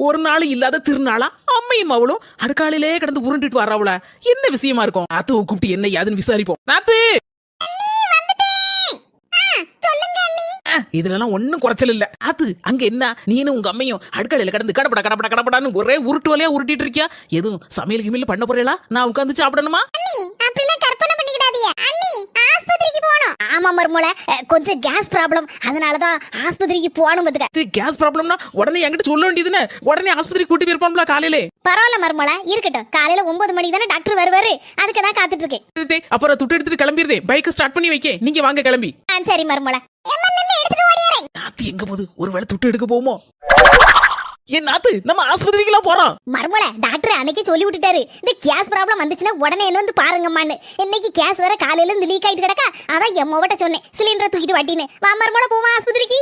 ஒரு நாள் இல்லாத திருநாளா அம்மையும் அவளும் அடுக்காலையிலே கிடந்து உருண்டுட்டு வர்றவள என்ன விஷயமா இருக்கும்? நாத்து கூப்பிட்டு என்ன யாதுன்னு விசாரிப்போம். நாத்து இதுலலாம் ஒண்ணும் குறைச்சல் இல்ல. அது அங்க என்ன நீனும் உங்க அம்மையும் அடுக்கடையில கடந்து கடப்பட கடப்பட கடப்படான்னு ஒரே உருட்டு வலையா உருட்டிட்டு இருக்கியா? எதுவும் சமையல் கிமில் பண்ண போறீங்களா? நான் உட்காந்து சாப்பிடணுமா? ஆமா மர்மோல, கொஞ்சம் கேஸ் ப்ராப்ளம், அதனாலதான் ஆஸ்பத்திரிக்கு போகணும். இது கேஸ் ப்ராப்ளம்னா உடனே என்கிட்ட சொல்ல வேண்டியதுன்னு உடனே ஆஸ்பத்திரிக்கு கூட்டி போயிருப்பான்ல காலையிலே. பரவாயில்ல மர்மோல, இருக்கட்டும். காலையில 9 மணிக்கு தானே டாக்டர் வருவாரு, அதுக்கு தான் காத்துட்டு இருக்கேன். அப்புறம் துட்டு எடுத்துட்டு கிளம்பிடுதே, பைக்கை ஸ்டார்ட் பண்ணி வைக்க. நீங்க வாங்க கிளம்பி. சரி மர்மோல. நாத்து எங்க போகுது? ஒருவேளை துட்டு எடுக்க போவோமோ? ஏன் நாத்து, நம்ம ஆஸ்பத்திரிக்குலாம் போறோம். மர்மோல, டாக்டர் அன்னைக்கு சொல்லி விட்டுட்டாரு, இந்த கேஸ் ப்ராப்ளம் வந்துச்சுன்னா உடனே என்ன வந்து பாருங்கம்மான்னு. இன்னைக்கு கேஸ் வேற காலையில இருந்து லீக் ஆயிட்டு கிடக்கா, அதான் எம்மோட்ட சொன்னேன் சிலிண்டரை தூக்கிட்டு வாட்டின்னு. வா மர்மோல, போவா ஆஸ்பத்திரிக்கு.